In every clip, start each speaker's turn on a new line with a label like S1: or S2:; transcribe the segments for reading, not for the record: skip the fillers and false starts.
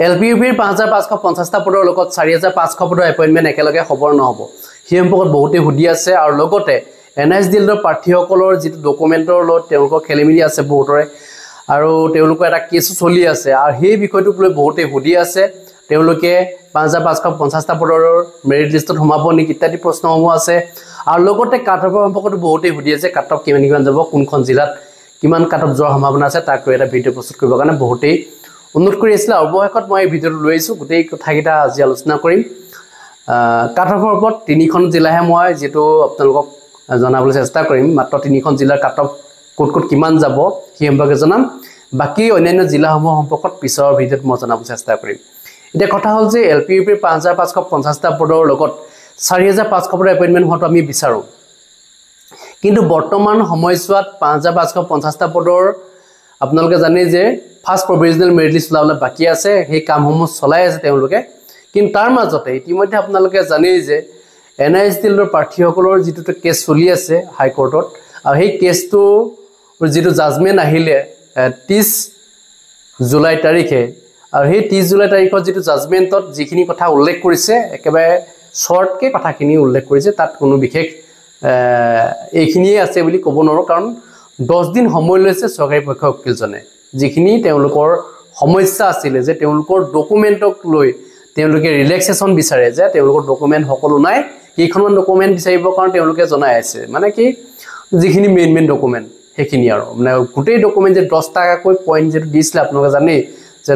S1: LPUPৰ 5550টা পদৰ লগত 4500 পদৰ এপইণ্টমেণ্ট একেলগে খবৰ নহ'ব সেই সম্পৰ্কত বহুতে সুধি আছে আৰু লগতে NSDLৰ প্ৰাৰ্থীসকলৰ যিটো ডকুমেণ্টৰ লগত তেওঁলোকৰ খেলিমেলি আছে বহুতৰে আৰু তেওঁলোকৰ এটা কেছ চলি আছে আৰু সেই বিষয়টোক লৈ বহুতে সুধি আছে তেওঁলোকে 5550টা পদৰ মেৰিট লিষ্টত সোমাব নেকি ইত্যাদি প্ৰশ্নসমূহ আছে আৰু লগতে কাটঅফৰ সম্পৰ্কত বহুতে সুধি আছে কাটঅফ কিমান যাব কোনখন জিলাত কিমান কাটঅফ যোৱাৰ সম্ভাৱনা আছে তাক লৈ এটা ভিডিঅ' প্ৰস্তুত কৰিবৰ কাৰণে বহুতেই অনুৰোধ কৰি আছিল আৰু অৱশেষত মই এই ভিডিঅ'টো লৈ আহিছোঁ গোটেই কথাকেইটা আজি আলোচনা কৰিম কাটঅফৰ ওপৰত তিনিখন জিলাহে মই যেটো আপোনালোকক জনাবলৈ চেষ্টা কৰিম মাত্ৰ তিনিখন জিলাৰ কাটঅফ ক'ত কিমান যাব সেই সম্পৰ্কে জনাম বাকি অন্যান্য জিলাসমূহ সম্পৰ্কত পিছৰ ভিডিঅ'ত মই জনাবলৈ চেষ্টা কৰিম এটা কথা হ'ল যে LPUPৰ 5550টা পদৰ লগত 4500 পদৰ এপইণ্টমেণ্ট হোৱাটো আমি বিচাৰোঁ কিন্তু বৰ্তমান সময়ছোৱাত 5550টা পদৰ আপোনালোকে জানে যে ফাৰ্স্ট প্ৰভিজনেল মেৰিট লিষ্ট ওলাবলৈ বাকি আছে সেই কামসমূহ চলাই আছে তেওঁলোকে কিন্তু তাৰ মাজতে ইতিমধ্যে আপোনালোকে জানে যে NSDLৰ প্ৰাৰ্থীসকলৰ যিটো কেছ চলি আছে হাই কোৰ্টত আৰু সেই কেছটো যিটো জাজমেণ্ট আহিলে 30 জুলাই তাৰিখে আৰু সেই 30 জুলাই তাৰিখত যিটো জাজমেণ্টত যিখিনি কথা উল্লেখ কৰিছে একেবাৰে শৰ্টকে কথাখিনি উল্লেখ কৰিছে তাত কোনো বিশেষ এইখিনিয়ে আছে বুলি ক'ব নোৱাৰো কাৰণ 10 দিন সময় লৈছে চৰকাৰী পক্ষৰ উকিলজনে যিখিনি তেওঁলোকৰ সমস্যা আছিল যে তেওঁলোকৰ ডকুমেণ্টক লৈ তেওঁলোকে ৰিলেক্সেশন বিচাৰে যে তেওঁলোকৰ ডকুমেণ্ট সকলো নাই কিখন ডকুমেণ্ট বিচাৰিব কাৰণ তেওঁলোকে জনাই আছে মানে কি যিখিনি মেইন ডকুমেণ্ট সেইখিনি আৰু মানে গোটেই ডকুমেণ্ট যে 10 টাকাকৈ পইণ্ট যেটো দিছিল আপোনালোকে জানে যে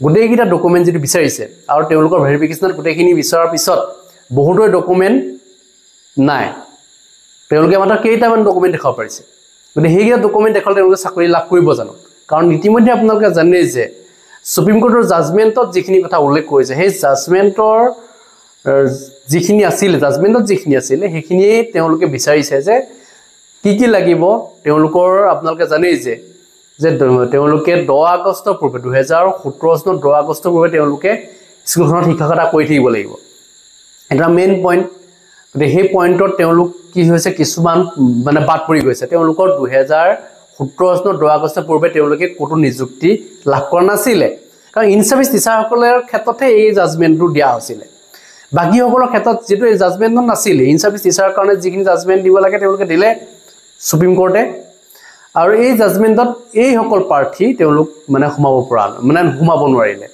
S1: গোটেইকিটা ডকুমেণ্ট যেটো বিচাৰিছে আৰু তেওঁলোকৰ ভেৰিফিকেশনত গোটেইখিনি বিচাৰাৰ পিছত বহুতৰ ডকুমেণ্ট নাই তেওঁলোকে মাত্ৰ কেইটামান ডকুমেণ্ট দেখাব পাৰিছে গতিকে সেইকেইটা ডকুমেণ্ট দেখালে তেওঁলোকে চাকৰি লাভ কৰিব জানো কাৰণ ইতিমধ্যে আপোনালোকে জানে যে সুপ্ৰিম কোৰ্টৰ জাজমেণ্টত যিখিনি কথা উল্লেখ কৰিছে সেই জাজমেণ্টৰ যিখিনি আছিল জাজমেণ্টত যিখিনি আছিল সেইখিনিয়ে তেওঁলোকে বিচাৰিছে যে কি লাগিব তেওঁলোকৰ আপোনালোকে জানে যে তেওঁলোকে 10 আগষ্টৰ পূৰ্বে 2017 চনৰ 10 আগষ্টৰ পূৰ্বে তেওঁলোকে স্কুলখনত শিক্ষকতা কৰি থাকিব লাগিব এটা মেইন পইণ্ট সেই পইণ্টত তেওঁলোক কি হৈছে কিছুমান মানে বাদ পৰি গৈছে তেওঁলোকৰ 2017 চনৰ 10 আগষ্টৰ পূৰ্বে তেওঁলোকে কোনো নিযুক্তি লাভ কৰা নাছিল কাৰণ ইনসাৰ্ভিস টিচাৰসকলৰ ক্ষেত্ৰতে এই জাজমেণ্টটো দিয়া হৈছিল বাকি সকলৰ ক্ষেত্ৰত যেটো এই জাজমেণ্ট নাছিল ইনসাৰ্ভিস টিচাৰৰ কাৰণে যিখিনি জাজমেণ্ট দিব লাগে তেওঁলোকে দিলে সুপ্ৰিম কোৰ্টে আৰু এই জাজমেণ্টত এই সকল প্ৰাৰ্থী তেওঁলোক মানে সোমাব নোৱাৰিলে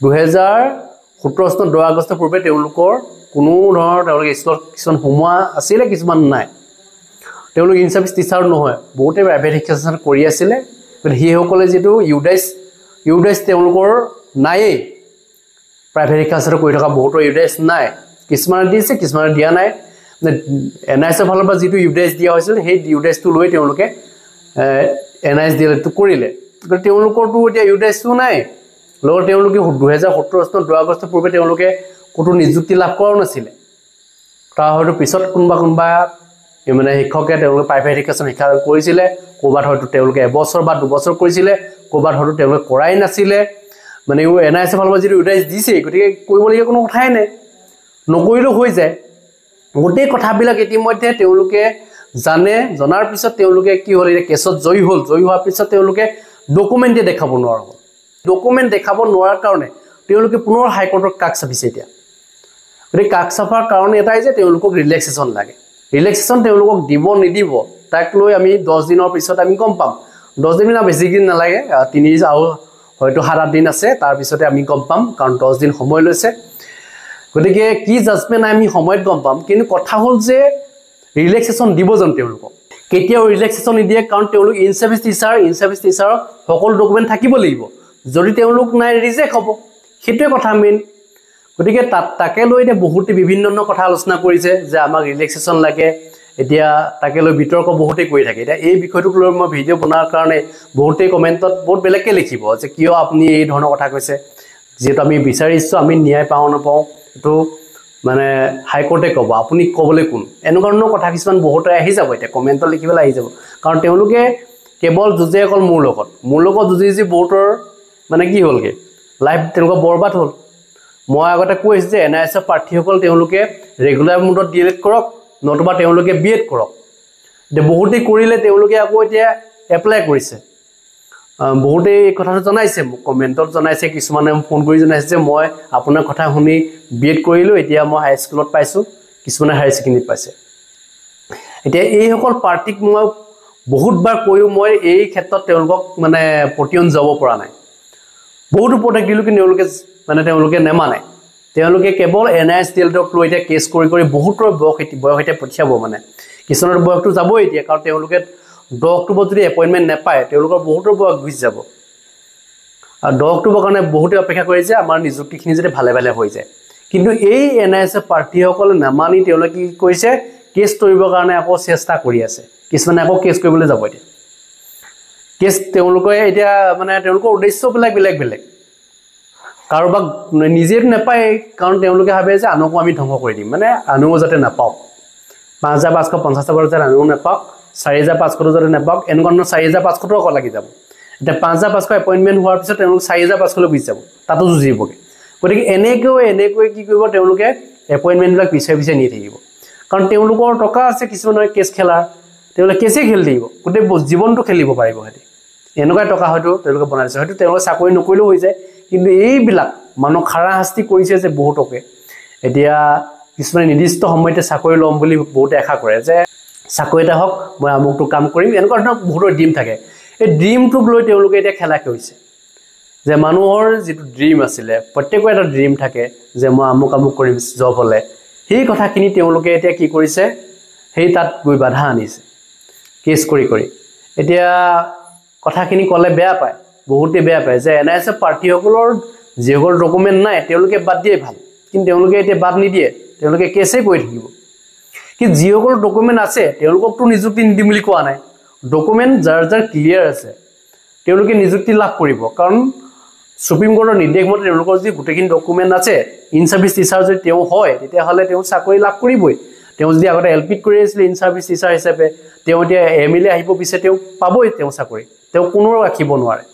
S1: 2017 চনৰ 10 আগষ্টৰ পূৰ্বে তেওঁলোকৰ কোনো ধৰণৰ তেওঁলোকে স্কুল কিছুমান হোমা আছিল কিছুমান নাই তেওঁলোক ইনসাৰ্ভিস টিচাৰ নহয় বহুতে প্ৰাইভেট শিক্ষা কৰি আছিল কিন্তু সেই সকলে যেটো ইউডাইস তেওঁলোকৰ নাই প্ৰাইভেট শিক্ষা কৰি থকা বহুতৰ ইউডাইস নাই কিছুমান দিছে কিছুমান দিয়া নাই NIS ফালৰ পৰা যেটো ইউডাইস দিয়া হৈছিল সেই ইউডাইসটো লৈ তেওঁলোকে NISDLটো কৰিলে কিন্তু তেওঁলোকৰটো এতিয়া ইউডাইসটো নাই লগতে তেওঁলোকে 2017 চনৰ 10 আগষ্টৰ পূৰ্বে তেওঁলোকে কোনো নিযুক্তি লাভ কৰা নাছিল তাৰ হয়তো পিছত কোনবা মানে শিক্ষকে তেওঁলোকে প্ৰাইভেট শিক্ষা কৰিছিল কোবাত হয়তো তেওঁলোকে এবছৰ বা দুবছৰ কৰিছিল কোবাত হয়তো তেওঁলোকে কৰাই নাছিল মানে NIS ফালৰ পৰা যেটো ইউডাইস দিছে গতিকে কৰিবলগীয়া কোনো কথাই নাই নকৰিলেও হৈ যায় গোটেই কথাবিলাক ইতিমধ্যে তেওঁলোকে জনাৰ পিছত তেওঁলোকে কি হ'ল এই কেছত জয়ী হোৱাৰ পিছত তেওঁলোকে ডকুমেণ্টে দেখাব নোৱাৰা হ'ল ডকুমেণ্ট দেখাব নোৱাৰাৰ কাৰণে তেওঁলোকে পুনৰ হাই কোৰ্টৰ কাষ চাপিছে এতিয়া গতিকে কাষ চাপাৰ কাৰণে এটাই যে তেওঁলোকক ৰিলেক্সেশন লাগে ৰিলেক্সেশন তেওঁলোকক দিব নিদিব তাক লৈ আমি 10 দিনৰ পিছত আমি গম পাম 10 দিন না বেছি দিন নালাগে 3 আৰু হয়তো 7 দিন আছে তাৰ পিছতে আমি গম পাম কাৰণ 10 দিন সময় লৈছে গতিকে কি জাজমেণ্ট আমি সময়ত গম পাম কিন্তু কথা হ'ল যে ৰিলেক্সেশন দিব জানো তেওঁলোকক কেতিয়াও ৰিলেক্সেশন নিদিয়ে কাৰণ তেওঁলোক ইনসাৰ্ভিস টিচাৰ সকলো ডকুমেণ্ট থাকিব লাগিব যদি তেওঁলোক নাই ৰিজেক্ট হ'ব সেইটোৱে কথা মেইন গতিকে তাকে লৈ বহুতে বিভিন্ন কথা আলোচনা কৰিছে যে আমাক ৰিলেক্সেশন লাগে এতিয়া তাকে লৈ বিতৰ্ক বহুতে কৰি থাকে এতিয়া এই বিষয়টোক লৈ মই ভিডিঅ' বনোৱাৰ কাৰণে বহুতে কমেন্টত বহুত বেলেগকে লিখিব যে কিয় আপুনি এই ধৰণৰ কথা কৈছে যেটো আমি বিচাৰিছো আমি ন্যায় পাও নাপাও এটো মানে হাই কোৰ্টে ক'ব আপুনি ক'বলৈ কোন এনেধৰণৰ কথা কিছুমান বহুতে আহি যাব এতিয়া কমেন্টত লিখিবলৈ আহি যাব কাৰণ তেওঁলোকে কেৱল যুজে অকল মোৰ লগত যুজি বহুতৰ মানে কি হ'লগে লাইফ তেওঁলোকৰ বৰবাদ হ'ল মই আগতে কৈছে যে NIS প্ৰাৰ্থীসকল তেওঁলোকে ৰেগুলাৰ মোডত ডিএলএড কৰক নতুবা তেওঁলোকে বিএড কৰক বহুতে কৰিলে তেওঁলোকে আকৌ এতিয়া এপ্লাই কৰিছে বহুতে এই কথাটো জনাইছে মোক কমেণ্টত জনাইছে কিছুমানে ফোন কৰি জনাইছে যে মই আপোনাৰ কথা শুনি বিএড কৰিলোঁ এতিয়া মই হাই স্কুলত পাইছোঁ কিছুমানে হায়াৰ ছেকেণ্ডেৰীত পাইছে এতিয়া এইসকল পাৰ্টিক মই বহুতবাৰ কৈও মই এই ক্ষেত্ৰত তেওঁলোকক মানে প্ৰতিয়ন যাব পৰা নাই বহুত উপদেশ দিলোঁ কিন্তু তেওঁলোকে নেমানে তেওঁলোকে কেৱল NISDLক লৈ এতিয়া কেছ কৰি কৰি বহুতৰ বয়স এতিয়া পঠিয়াব মানে কিছুমানৰ বয়সটো যাবই এতিয়া কাৰণ তেওঁলোকে 10 অক্টোবৰ যদি এপইণ্টমেণ্ট নাপায় তেওঁলোকৰ বহুতৰ বয়স গুচি যাব আৰু 10 অক্টোবৰ কাৰণে বহুতে অপেক্ষা কৰি যে আমাৰ নিযুক্তিখিনি যদি ভালে ভালে হৈ যায় কিন্তু এই NIS পাৰ্টিসকলে নামানি তেওঁলোকে কি কৰিছে কেছ কৰিবৰ কাৰণে আকৌ চেষ্টা কৰি আছে কিছুমানে আকৌ কেছ কৰিবলৈ যাব এতিয়া কেছ তেওঁলোকে এতিয়া মানে তেওঁলোকৰ উদ্দেশ্যবিলাক বেলেগ কাৰোবাক নিজেই নাপায় কাৰণ তেওঁলোকে ভাবে যে আনকো আমি ধ্বংস কৰি দিম মানে আনকো যাতে নাপাওক 5550 টকাৰ যাতে আনকো নাপাওক 4500 যাতে নাপাওক এনেকুৱা 4500 টকা লাগি যাব এতিয়া 5500 এপইণ্টমেণ্ট হোৱাৰ পিছত তেওঁলোক 4500 লৈ গুচি যাব তাতো যুঁজিবগে গতিকে এনেকৈ কি কৰিব তেওঁলোকে এপইণ্টমেণ্টবিলাক পিছে নি থাকিব কাৰণ তেওঁলোকৰ টকা আছে কিছুমানৰ কেছ খেলাৰ তেওঁলোকে কেছে খেলি থাকিব গোটেই জীৱনটো খেলিব পাৰিব হেতি এনেকুৱা টকা হয়তো তেওঁলোকে বনাইছে হয়তো তেওঁলোকে চাকৰি নকৰিলেও হৈ যায় কিন্তু এইবিলাক মানুহ খাৰা শাস্তি কৰিছে যে বহুতকে এতিয়া কিছুমানে নিৰ্দিষ্ট সময়তে চাকৰি ল'ম বুলি বহুতে আশা কৰে যে চাকৰি এটা হওক মই আমুকটো কাম কৰিম এনেকুৱা ধৰণৰ বহুতৰ ড্ৰিম থাকে এই ড্ৰিমটোক লৈ তেওঁলোকে এতিয়া খেলা কৰিছে যে মানুহৰ যিটো ড্ৰিম আছিলে প্ৰত্যেকৰ এটা ড্ৰিম থাকে যে মই আমুক কৰিম জব হ'লে সেই কথাখিনি তেওঁলোকে এতিয়া কি কৰিছে সেই তাত গৈ বাধা আনিছে কেছ কৰি এতিয়া কথাখিনি ক'লে বেয়া পায় বহুতে বেয়া পায় যে NIS পাৰ্টিসকলৰ যিসকল ডকুমেণ্ট নাই তেওঁলোকে বাদ দিয়ে ভাল কিন্তু তেওঁলোকে এতিয়া বাদ নিদিয়ে তেওঁলোকে কেছে কৰি থাকিব কি যিসকল ডকুমেণ্ট আছে তেওঁলোককতো নিযুক্তি নিদিম বুলি কোৱা নাই ডকুমেণ্ট যাৰ ক্লিয়াৰ আছে তেওঁলোকে নিযুক্তি লাভ কৰিব কাৰণ সুপ্ৰিম কোৰ্টৰ নিৰ্দেশ মতে তেওঁলোকৰ যি গোটেইখিনি ডকুমেণ্ট আছে ইন সাৰ্ভিস টিচাৰ যদি তেওঁ হয় তেতিয়াহ'লে তেওঁ চাকৰি লাভ কৰিবই তেওঁ যদি আগতে LPত কৰি আছিল ইন সাৰ্ভিস টিচাৰ হিচাপে তেওঁ এতিয়া MLA আহিব পিছে তেওঁ পাবই তেওঁ চাকৰি তেওঁ কোনো ৰাখিব নোৱাৰে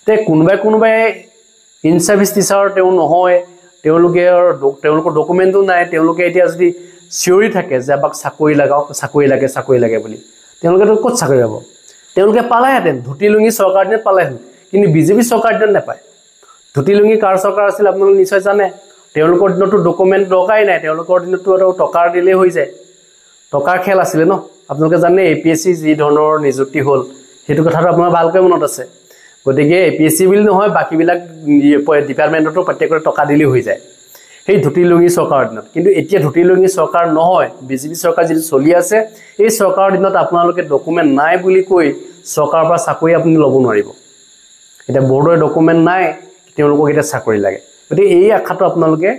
S1: তে কোনোবাই ইন সাৰ্ভিস টিচাৰ তেওঁ নহয় তেওঁলোকৰ ডকুমেণ্টটো নাই তেওঁলোকে এতিয়া যদি চিঞৰি থাকে যে আমাক চাকৰি লাগাওক চাকৰি লাগে বুলি তেওঁলোকেতো ক'ত চাকৰি পাব তেওঁলোকে পালেহেঁতেন ধুতি লুঙি চৰকাৰ দিনত পালেহেঁতেন কিন্তু বিজেপি চৰকাৰ দিনত নাপায় ধুতি লুঙি কাৰ চৰকাৰ আছিল আপোনালোকে নিশ্চয় জানে তেওঁলোকৰ দিনতো ডকুমেণ্ট দৰকাই নাই তেওঁলোকৰ দিনতো টকাৰ দিলেই হৈ যায় টকাৰ খেল আছিলে ন আপোনালোকে জানে APSC যি ধৰণৰ নিযুক্তি হ'ল সেইটো কথাটো আপোনাৰ ভালকৈ মনত আছে গতিকে APSC বুলি নহয় বাকিবিলাক ডিপাৰ্টমেণ্টতো প্ৰত্যেকৰে টকা দিলেই হৈ যায় সেই ধুতি লুঙি চৰকাৰৰ দিনত কিন্তু এতিয়া ধুতি লুঙি চৰকাৰ নহয় বিজেপি চৰকাৰ যিটো চলি আছে এই চৰকাৰৰ দিনত আপোনালোকে ডকুমেণ্ট নাই বুলি কৈ চৰকাৰৰ পৰা চাকৰি আপুনি ল'ব নোৱাৰিব এতিয়া বৰ্ডৰ ডকুমেণ্ট নাই তেওঁলোকক এতিয়া চাকৰি লাগে গতিকে এই আশাটো আপোনালোকে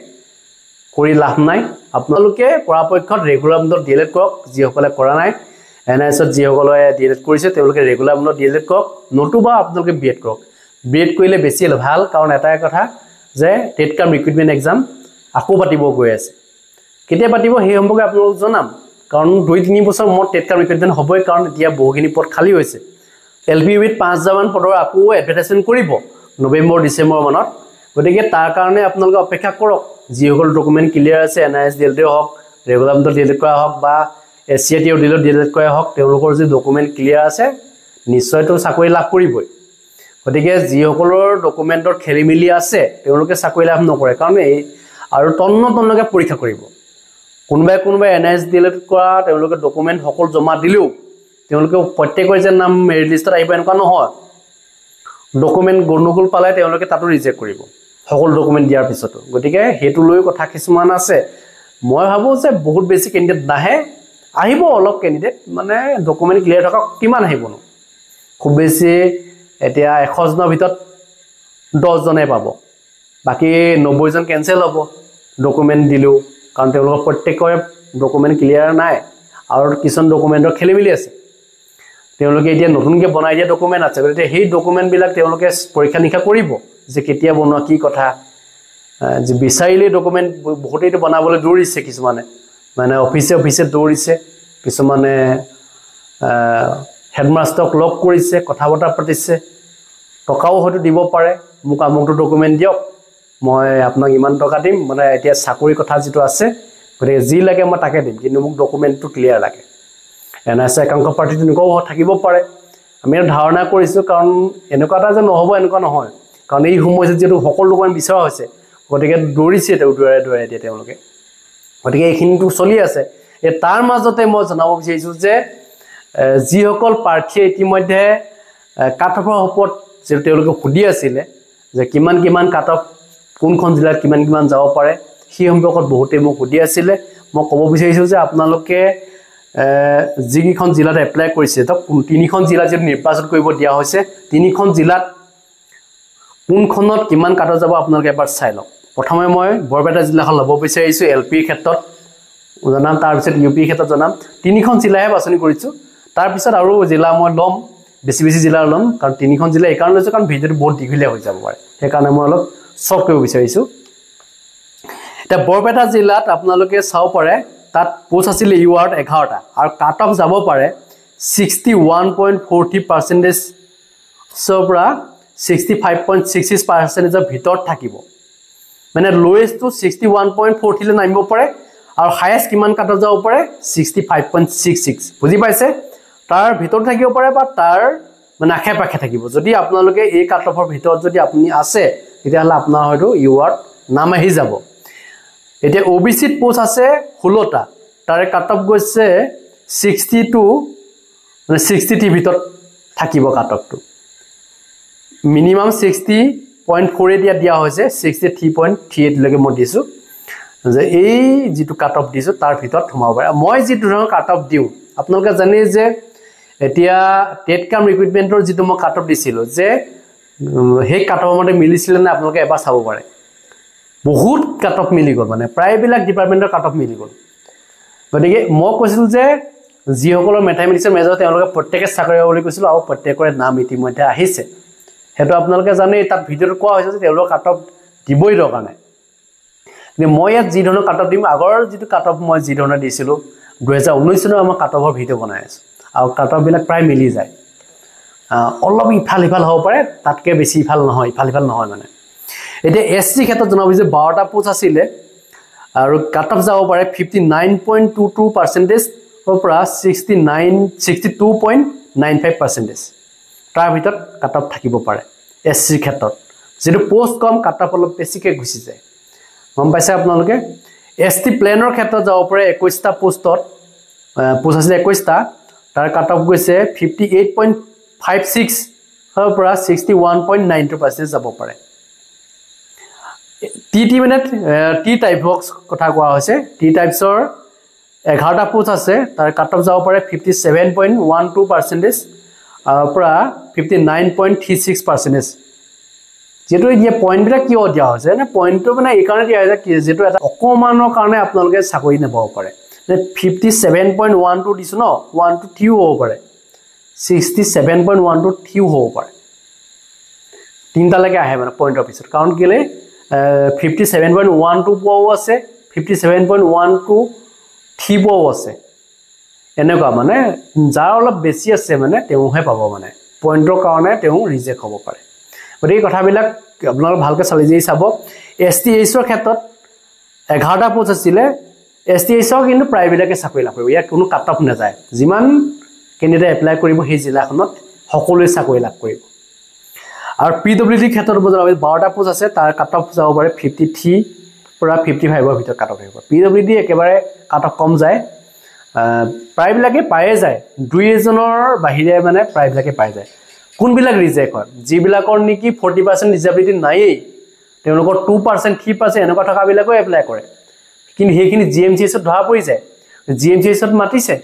S1: কৰি লাভ নাই আপোনালোকে পৰাপক্ষত ৰেগুলাৰ মোডত ডিএলএড কৰক যিসকলে কৰা নাই NISত যিসকলে ডিএলএড কৰিছে তেওঁলোকে ৰেগুলাৰ মোডত ডিএলএড কৰক নতুবা আপোনালোকে বিএড কৰক বিএড কৰিলে বেছি ভাল কাৰণ এটাই কথা যে টেট কাম ৰিক্ৰুটমেণ্ট এক্সাম আকৌ পাতিব গৈ আছে কেতিয়া পাতিব সেই সম্পৰ্কে আপোনালোকক জনাম কাৰণ 2-3 বছৰ মত টেট কাম ৰিক্ৰুটমেণ্ট হ'বই কাৰণ এতিয়া বহুখিনি পদ খালী হৈছে LPUত 5000 মান পদৰ আকৌ এডভাৰটাইজমেণ্ট কৰিব নৱেম্বৰ ডিচেম্বৰ মানত গতিকে তাৰ কাৰণে আপোনালোকে অপেক্ষা কৰক যিসকল ডকুমেণ্ট ক্লিয়াৰ আছে NISDLতে হওক ৰেগুলাৰ মোডত ডিএলএড কৰা হওক বা SCIT ডিএলএড কৰা হওক তেওঁলোকৰ যি ডকুমেণ্ট ক্লিয়াৰ আছে নিশ্চয়তো চাকৰি লাভ কৰিবই গতিকে যিসকলৰ ডকুমেণ্টৰ খেলিমেলি আছে তেওঁলোকে চাকৰি লাভ নকৰে কাৰণ এই আৰু তন্নকে পৰীক্ষা কৰিব কোনোবাই NISDLএড কৰা তেওঁলোকে ডকুমেণ্ট সকল জমা দিলেও তেওঁলোকে প্ৰত্যেকৰ যে নাম মেৰিট লিষ্টত আহিব এনেকুৱা নহয় ডকুমেণ্ট গণ্ডগোল পালে তেওঁলোকে তাতো ৰিজেক্ট কৰিব সকল ডকুমেণ্ট দিয়াৰ পিছতো গতিকে হেতু লৈ কথা কিছুমান আছে মই ভাবো যে বহুত বেছি কেণ্ডিডেট নাহে আহিব অলপ কেণ্ডিডেট মানে ডকুমেণ্ট ক্লিয়াৰ থকা কিমান আহিবনো খুব বেছি এতিয়া 100 জনৰ ভিতৰত 10 জনে পাব বাকি 90 জন কেনসেল হ'ব ডকুমেণ্ট দিলেও কাৰণ তেওঁলোকৰ প্ৰত্যেকৰে ডকুমেণ্ট ক্লিয়াৰ নাই আৰু কিছুমান ডকুমেণ্টৰ খেলিমেলি আছে তেওঁলোকে এতিয়া নতুনকৈ বনাই দিয়া ডকুমেণ্ট আছে গতিকে সেই ডকুমেণ্টবিলাক তেওঁলোকে পৰীক্ষা নিৰীক্ষা কৰিব যে কেতিয়া বনোৱা কি কথা যে বিচাৰিলে ডকুমেণ্ট বহুতেইটো বনাবলৈ দৌৰিছে কিছুমানে মানে অফিচে দৌৰিছে কিছুমানে হেডমাষ্টাৰক লগ কৰিছে কথা বতৰা পাতিছে টকাও হয়তো দিব পাৰে মোক আমুকটো ডকুমেণ্ট দিয়ক মই আপোনাক ইমান টকা দিম মানে এতিয়া চাকৰি কথা যিটো আছে গতিকে যি লাগে মই তাকে দিম কিন্তু মোক ডকুমেণ্টটো ক্লিয়াৰ লাগে NIS একাংশ পাৰ্টি তেনেকুৱাও থাকিব পাৰে আমি ধাৰণা কৰিছোঁ কাৰণ এনেকুৱা এটা যে নহ'ব এনেকুৱা নহয় কাৰণ এই সময়ত যেটো সকলো লোক বিচৰা হৈছে গতিকে দৌৰিছে দৌৰাই এতিয়া তেওঁলোকে গতিকে এইখিনিটো চলি আছে তাৰ মাজতে মই জনাব বিচাৰিছোঁ যে যিসকল প্ৰাৰ্থী ইতিমধ্যে কাট অফৰ ওপৰত যে তেওঁলোকে সুধি আছিলে যে কিমান কাট অফ কোনখন জিলাত কিমান যাব পাৰে সেই সম্পৰ্কত বহুতে মোক সুধি আছিলে মই ক'ব বিচাৰিছোঁ যে আপোনালোকে যিখন জিলাত এপ্লাই কৰিছে তো তিনিখন জিলা যে নিৰ্বাচন কৰিব দিয়া হৈছে তিনিখন জিলাত কোনখনত কিমান কাট যাব আপোনালোকে এবাৰ চাই লওক প্ৰথমে মই বৰপেটা জিলাখন ল'ব বিচাৰিছোঁ এলপিৰ ক্ষেত্ৰত জনাম তাৰ পিছত ইউপিৰ ক্ষেত্ৰত জনাম তিনিখন জিলাহে বাছনি কৰিছোঁ তাৰ পিছত আৰু জিলা মই ল'ম বেছি জিলা ল'ম কাৰণ তিনিখন জিলা এই কাৰণে লৈছোঁ কাৰণ ভিডিঅ'টো বহুত দীঘলীয়া হৈ যাব পাৰে সেইকাৰণে মই অলপ শৰ্ট কৰিব বিচাৰিছোঁ এটা বৰপেটা জিলাত আপোনালোকে চাও পাৰে তাত পোষ্ট আছিল ইউআৰ 11টা আৰু কাট অফ যাব পাৰে 61.40% পৰা 65.66% ভিতৰত থাকিব মানে লোৱেষ্ট টু 61.40 লে নামিব পাৰে আৰু হাইয়েষ্ট কিমান কাট অফ যাব পাৰে 65.66 বুজি পাইছে তাৰ ভিতৰত থাকিব পাৰে বা তাৰ মানে আখে-পাখে থাকিব যদি আপোনালোকে এই কাট অফৰ ভিতৰত যদি আপুনি আছে তেতিয়াহলে আপোনাৰ হয়তো ইউআৰ নাম আহি যাব এতিয়া ওবিসি পোষ্ট আছে 16টা তাৰে কাট অফ গৈছে 62 মানে 60 ভিতৰত থাকিব কাট অফটো মিনিমাম 60.48 দিয়া হৈছে 63.38 লৈকে মই দিছো যে এই যেটো কাট অফ দিছো তাৰ ভিতৰত সোমাব পাৰে মই যেটো ধৰণৰ কাট অফ দিও আপোনালোকে জানে যে এতিয়া টেট কাম ৰিক্ৰুটমেন্টৰ যেটো মই কাট অফ দিছিলো যে হে কাট অফ মতে মিলিছিল না আপোনালোকে এবাৰ চাব পাৰে বহুত কাট অফ মিলি গল মানে প্ৰায়বিলাক ডিপাৰ্টমেন্টৰ কাট অফ মিলি গল গতিকে মই কৈছিল যে যিসকলৰ মেথামেটিক্সৰ মেজৰ তেওঁলোকে প্ৰত্যেককে চাকৰি বুলি কৈছিল আৰু প্ৰত্যেকৰে নাম ইতিমধ্যে আহিছে হেতু আপোনালোকে জানে তাত ভিডিঅ'ত কোৱা হৈছে যে তেওঁলোকৰ কাট অফ দিবই দৰকাৰ নাই কিন্তু মই ইয়াত যি ধৰণৰ কাট অফ দিম আগৰ যেটো কাট অফ মই যি ধৰণৰ দিছিলো 2019 চনৰ আমাৰ কাট অফৰ ভিডিঅ' বনাই আছো আৰু কাট অফ বিলাক প্ৰায় মিলি যায় অলপ ইফাল হ'ব পাৰে তাতকে বেছি ইফাল নহয় মানে এতিয়া এসসি ক্ষেত্ৰত জনাব যে 12টা পোষ্ট আছিল আৰু কাট অফ যাব পাৰে 59.22% পৰা 62.95% তাৰ ভিতৰত কাট অফ থাকিব পাৰে এসসি ক্ষেত্ৰত যেটো পোষ্ট কম কাট অফ অলপ বেছিকে গুছি যায় গম পাইছে আপোনালোকে এসটি প্লেনৰ ক্ষেত্ৰত যাব পাৰে 21টা পোষ্টত পোষ্ট আছিল 21টা তাৰ কাট অফ গৈছে 58.56 পৰা 61.92% যাব পাৰে টি মানে টি টাইপ বক্স কথা কোৱা হৈছে টি টাইপছৰ 11টা পোষ্ট আছে তাৰ কাট অফ যাব পাৰে 57.12% পৰা 59.36% যেটো এই পইণ্ট বিলাক কিয় দিয়া হৈছে না পইণ্টটো মানে এই কাৰণে দিয়া হৈছে যেটো এটা অকমানৰ কাৰণে আপোনালোকে চাকৰি নেপাব পাৰে 57.12 দিছো ন 1 to 2 হ'ব পাৰে 67.12 2 হ'ব পাৰে তিনটা লাগে আহে মানে পইণ্ট অফিচত কাৰণ কেলে 57.12 পোৱাও আছে 57.12 থিবও আছে এনেকুৱা মানে যাৰ অলপ বেছি আছে মানে তেওঁহে পাব মানে পইণ্টৰ কাৰণে তেওঁ ৰিজেক্ট হ'ব পাৰে গতিকে কথাবিলাক আপোনালোকে ভালকে চালি যাই চাব এসটিএইচৰ ক্ষেত্ৰত 11টা পোষ্ট আছিল এসটিএইচৰ কিন্তু প্ৰায়বিলাকে চাকৰি লাভ কৰিব ইয়াত কোনো কাট অফ নাযায় যিমান কেণ্ডিডেট এপ্লাই কৰিব সেই জিলাখনত সকলোৱে চাকৰি লাভ কৰিব আৰু পিডব্লিউডি ক্ষেত্ৰত বজাব 12টা পোষ্ট আছে তাৰ কাট অফ যাব পাৰে 53 পৰা 55 ৰ ভিতৰত কাট অফ হ'ব পিডব্লিউডি একেবাৰে কাট অফ কম যায় প্ৰায়বিলাকে পায়ে যায় দুই এজনৰ বাহিৰে মানে প্ৰায়বিলাকে পাই যায় কোনবিলাক ৰিজেক্ট হয় যিবিলাকৰ নেকি 40% ডিসেবিলিটি নাই তেওঁলোকৰ 2% 3% এনেকুৱা থকা বিলাকো এপ্লাই কৰে কিন্তু হেখিনি জিএমচিএছত ধৰা পৰি যায় জিএমচিএছত মাতিছে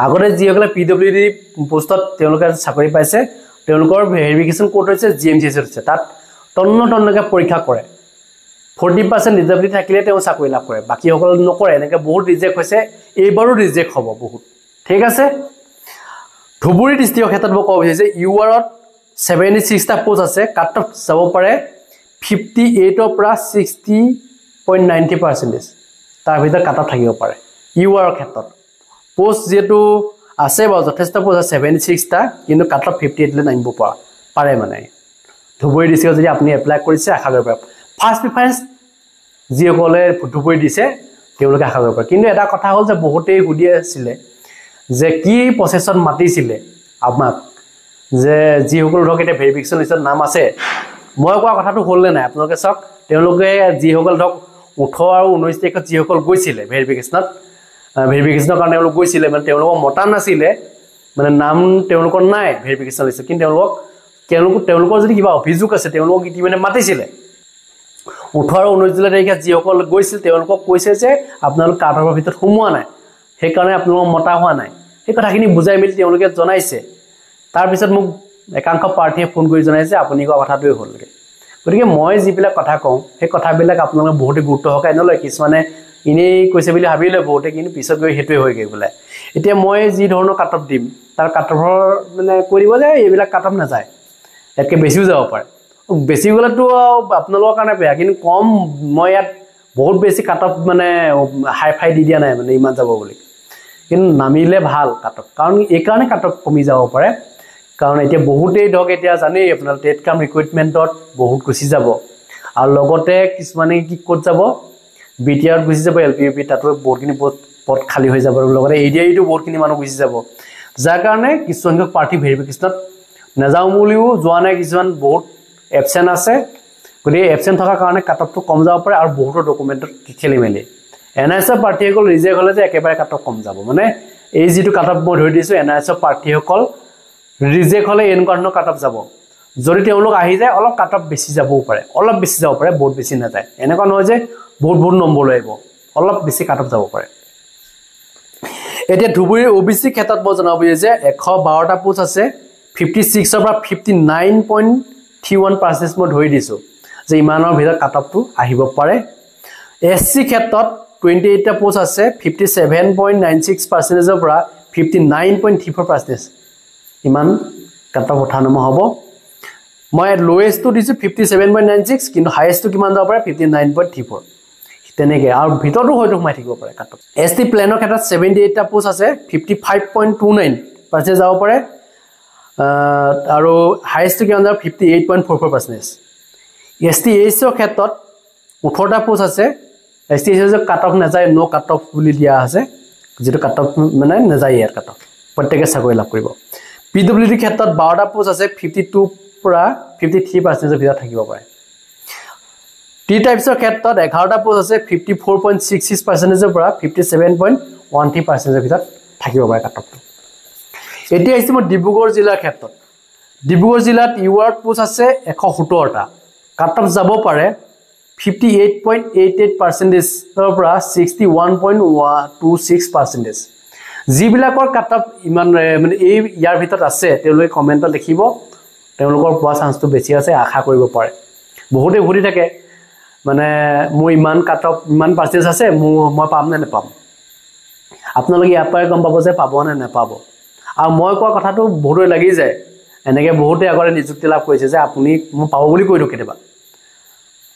S1: আগতে যিসকলে পিডব্লিউডি পোষ্টত তেওঁলোকে চাকৰি পাইছে তেওঁলোকৰ ভেৰিফিকেশন কোড হৈছে জিএমচিএছত আছে তাত তন্নকে পৰীক্ষা কৰে 40% ডিসেবিলিটি থাকিলে তেওঁ চাকৰি লাভ কৰে বাকি সকল নকৰে এনেকে বহুত ৰিজেক্ট হৈছে এইবাৰো ৰিজেক্ট হ'ব বহুত ঠিক আছে ধুবুৰী ডিস্ট্ৰিক্টৰ ক্ষেত্ৰত মই ক'ব বিচাৰিছে ইউআৰত 76টা পোষ্ট আছে কাট অফ যাব পাৰে 58 পৰা 60.90% তাৰ ভিতৰত কাট অফ থাকিব পাৰে ইউআৰৰ ক্ষেত্ৰত পোষ্ট যেটো আছে বা যথেষ্ট পোষ্ট আছে 76টা কিন্তু কাট অফ 58 লে নামিব পাৰে মানে ধুবুৰী ডিস্ট্ৰিক্টত যদি আপুনি এপ্লাই কৰিছে আশা কৰিব ফাৰ্স্ট প্ৰিফাৰেন্স যিসকলে ধুবুৰী দিছে তেওঁলোকে আশা কৰিব কিন্তু এটা কথা হ'ল যে বহুতেই সুধি আছিল যে কি প্ৰসেছত মাতিছিলে আমাক যে যিসকল ধৰক এতিয়া ভেৰিফিকেশ্যন লিষ্টত নাম আছে মই কোৱা কথাটো হ'ল নে নাই আপোনালোকে চাওক তেওঁলোকে যিসকল ধৰক 18 আৰু 19 তাৰিখত যিসকল গৈছিলে ভেৰিফিকেশ্যনৰ কাৰণে তেওঁলোক গৈছিলে মানে তেওঁলোকক মতা নাছিলে মানে নাম তেওঁলোকৰ নাই ভেৰিফিকেশ্যন লিষ্টত কিন্তু তেওঁলোকৰ যদি কিবা অভিযোগ আছে তেওঁলোকক ইতিমধ্যে মাতিছিলে 18 আৰু 19 জুলাই তাৰিখে যিসকল গৈছিল তেওঁলোকক কৈছে যে আপোনালোক কাৰ্ডৰ ভিতৰত সোমোৱা নাই সেইকাৰণে আপোনালোকক মতা হোৱা নাই এই কথাখিনি বুজাই মেলি তেওঁলোকে জনাইছে তাৰ পিছত মোক একাংশ প্ৰাৰ্থীয়ে ফোন কৰি জনাইছে আপুনি কোৱা কথাটোৱে হ'লগে গতিকে মই যিবিলাক কথা কওঁ সেই কথাবিলাক আপোনালোকে বহুতে গুৰুত্ব সহকাৰে নলয় কিছুমানে ইনেই কৈছে বুলি ভাবিলে বহুতে কিন্তু পিছত গৈ সেইটোৱে হৈগে বোলে এতিয়া মই যি ধৰণৰ কাটঅফ দিম তাৰ কাটঅফৰ মানে কৈ দিব যে এইবিলাক কাটঅফ নাযায় ইয়াতকৈ বেছিও যাব পাৰে বেছি গ'লেতো আপোনালোকৰ কাৰণে বেয়া কিন্তু কম মই ইয়াত বহুত বেছি কাটঅফ মানে হাই ফাই দি দিয়া নাই মানে ইমান যাব বুলি কিন্তু নামিলে ভাল কাটঅফ কাৰণ এই কাৰণে কাটঅফ কমি যাব পাৰে কাৰণ এতিয়া বহুতেই ধৰক এতিয়া জানেই আপোনাৰ টেট কাম ৰিক্ৰুইটমেণ্টত বহুত গুচি যাব আৰু লগতে কিছুমানে কি ক'ত যাব বিটিআৰত গুচি যাব এলপিইউপি তাতো বহুতখিনি পদ খালী হৈ যাব লগতে এডিআইটো বহুতখিনি মানুহ গুচি যাব যাৰ কাৰণে কিছুসংখ্যক প্ৰাৰ্থী ভেৰিফিকেশ্যনত নাযাওঁ বুলিও যোৱা নাই কিছুমান বহুত এবচেণ্ট আছে গতিকে এবচেণ্ট থকাৰ কাৰণে কাটঅফটো কম যাব পাৰে আৰু বহুতো ডকুমেণ্টত খেলি মেলি এনআইএছৰ প্ৰাৰ্থীসকল ৰিজেক্ট হ'লে যে একেবাৰে কাটঅফ কম যাব মানে এই যিটো কাটঅফ মই ধৰি দিছোঁ এনআইএছৰ প্ৰাৰ্থীসকল ৰিজেক্ট হ'লে এনেকুৱা ধৰণৰ কাটঅফ যাব যদি তেওঁলোক আহি যায় অলপ কাটঅফ বেছি যাবও পাৰে অলপ বেছি যাব পাৰে বহুত বেছি নাযায় এনেকুৱা নহয় যে বহুত নম্বৰ লৈ আহিব অলপ বেছি কাটঅফ যাব পাৰে এতিয়া ধুবুৰীৰ ওবিচি ক্ষেত্ৰত মই জনাব বিচাৰিছোঁ যে 112টা পোষ্ট আছে 56ৰ পৰা 59.31% মই ধৰি দিছোঁ যে ইমানৰ ভিতৰত কাটঅফটো আহিব পাৰে এছচি ক্ষেত্ৰত 28টা পোষ্ট আছে 57.96%ৰ পৰা 59.34% ইমান কাটঅফ উঠানামা হ'ব মই লোৱেষ্টটো দিছোঁ 57.96 কিন্তু হাইয়েষ্টটো কিমান যাব পাৰে 59.34 তেনেকৈ আৰু ভিতৰতো হয়তো সোমাই থাকিব পাৰে কাটঅফ এছটি প্লেনৰ ক্ষেত্ৰত 78টা পোষ্ট আছে 55.29% যাব পাৰে আৰু হাইয়েষ্টটো কিমান যাব 58.44% এছটি এইচৰ ক্ষেত্ৰত 18টা পোষ্ট আছে এছটি এইচৰ কাটঅফ নাযায় ন' কাটঅফ বুলি দিয়া আছে যিটো কাটঅফ মানে নাযায় ইয়াৰ কাটঅফ প্ৰত্যেকে চাকৰি লাভ কৰিব পিডব্লিউডি ক্ষেত্ৰত 12টা পোষ্ট আছে 52 পৰা 53%ৰ ভিতৰত থাকিব পাৰে টি টাইপছৰ ক্ষেত্ৰত 11টা পোষ্ট আছে 54.66%ৰ পৰা 57.13%ৰ ভিতৰত থাকিব পাৰে কাটঅফটো এতিয়া আহিছে মই ডিব্ৰুগড় জিলাৰ ক্ষেত্ৰত ডিব্ৰুগড় জিলাত ইউআৰ পোষ্ট আছে 117টা কাটঅফ যাব পাৰে 58.88%ৰ পৰা 61.26% যিবিলাকৰ কাটঅফ ইমান মানে এই ইয়াৰ ভিতৰত আছে তেওঁলোকে কমেণ্টত লিখিব তেওঁলোকৰ পোৱা চান্সটো বেছি আছে আশা কৰিব পাৰে বহুতে ঘূৰি থাকে মানে মোৰ ইমান কাটঅফ ইমান পাৰ্চেন্টেজ আছে মই পাম নে নাপাম আপোনালোকে ইয়াৰ পৰাই গম পাব যে পাব নে নাপাব আৰু মই কোৱা কথাটো বহুতে লাগি যায় এনেকৈ বহুতে আগতে নিযুক্তি লাভ কৰিছে যে আপুনি মই পাব বুলি কৈ দিওঁ কেতিয়াবা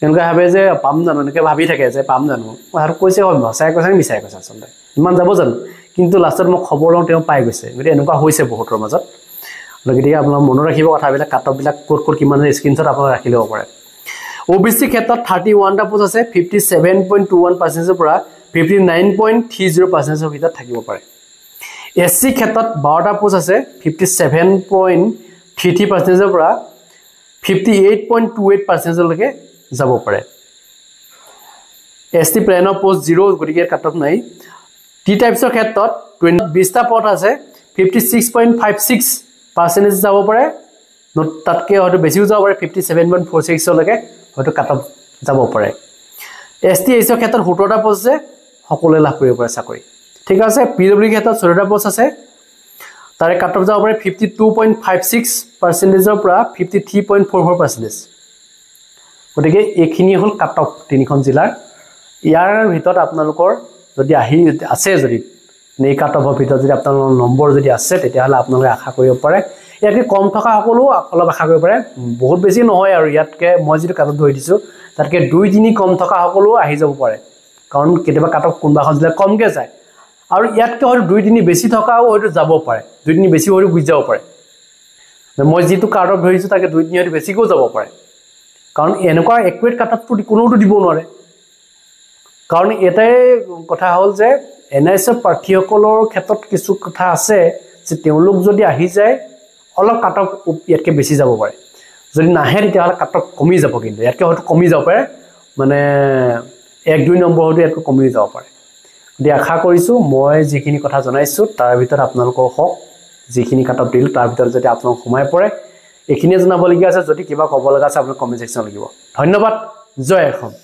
S1: তেওঁলোকে ভাবে যে পাম জানো এনেকৈ ভাবি থাকে যে পাম জানো কথাটো কৈছে হয় সঁচাই কৈছে মিছাই কৈছে আচলতে ইমান যাব জানো কিন্তু লাষ্টত মই খবৰ লওঁ তেওঁ পাই গৈছে গতিকে এনেকুৱা হৈছে বহুতৰ মাজত গতিকে আপোনালোক মনত ৰাখিব কথাবিলাক কাটঅফবিলাক ক'ত কিমান স্ক্ৰীনশ্বট আপোনালোকে ৰাখি ল'ব পাৰে ওবিচি ক্ষেত্ৰত 31টা পোষ্ট আছে 57.21%ৰ পৰা 59.30%ৰ ভিতৰত থাকিব পাৰে এছচি ক্ষেত্ৰত 12টা পোষ্ট আছে 57.33%ৰ পৰা 58.28%লৈকে যাব পাৰে এছটি প্লেনৰ পোষ্ট 0 গতিকে কাটঅফ নাই টি টাইপছৰ ক্ষেত্ৰত 20টা পদ আছে 56.56% যাব পাৰে তাতকৈ হয়তো বেছিও যাব পাৰে 57.46লৈকে হয়তো কাটঅফ যাব পাৰে এছটি এইচৰ ক্ষেত্ৰত 17টা পোষ্ট আছে সকলোৱে লাভ কৰিব পাৰে চাকৰি ঠিক আছে পিডব্লিউডি ক্ষেত্ৰত 14টা পোষ্ট আছে তাৰে কাটঅফ যাব পাৰে 52.56%ৰ পৰা 53.44% গতিকে এইখিনি হ'ল কাটঅফ তিনিখন জিলাৰ ইয়াৰ ভিতৰত আপোনালোকৰ যদি আহি আছে যদি এই কাটঅফৰ ভিতৰত যদি আপোনালোকৰ নম্বৰ যদি আছে তেতিয়াহ'লে আপোনালোকে আশা কৰিব পাৰে ইয়াতকৈ কম থকা সকলেও অলপ আশা কৰিব পাৰে বহুত বেছি নহয় আৰু ইয়াতকৈ মই যিটো কাটঅফ ধৰি দিছোঁ তাতকৈ 2-3 কম থকা সকলেও আহি যাব পাৰে কাৰণ কেতিয়াবা কাটঅফ কোনোবাখন জিলাত কমকৈ যায় আৰু ইয়াতকৈ হয়তো 2-3 বেছি থকাও হয়তো যাব পাৰে 2-3 বেছি হয়তো গুচি যাব পাৰে মই যিটো কাটঅফ ধৰিছোঁ তাকে 2-3 হয়তো বেছিকৈও যাব পাৰে কাৰণ এনেকুৱা একুৰেট কাটঅফটো কোনোটো দিব নোৱাৰে কাৰণ এটাই কথা হ'ল যে এনআইএছৰ প্ৰাৰ্থীসকলৰ ক্ষেত্ৰত কিছু কথা আছে যে তেওঁলোক যদি আহি যায় অলপ কাট অফ ইয়াতকৈ বেছি যাব পাৰে যদি নাহে তেতিয়াহ'লে কাট অফ কমি যাব কিন্তু ইয়াতকৈ হয়তো কমি যাব পাৰে মানে 1-2 নম্বৰ হয়তো ইয়াতকৈ কমি যাব পাৰে গতিকে আশা কৰিছোঁ মই যিখিনি কথা জনাইছোঁ তাৰ ভিতৰত আপোনালোকৰ হওক যিখিনি কাট অফ দিলোঁ তাৰ ভিতৰত যদি আপোনালোক সোমাই পৰে এইখিনিয়ে জনাবলগীয়া আছে যদি কিবা ক'ব লগা আছে আপোনালোক কমেণ্ট ছেকশ্যনত লিখিব ধন্যবাদ জয় অসম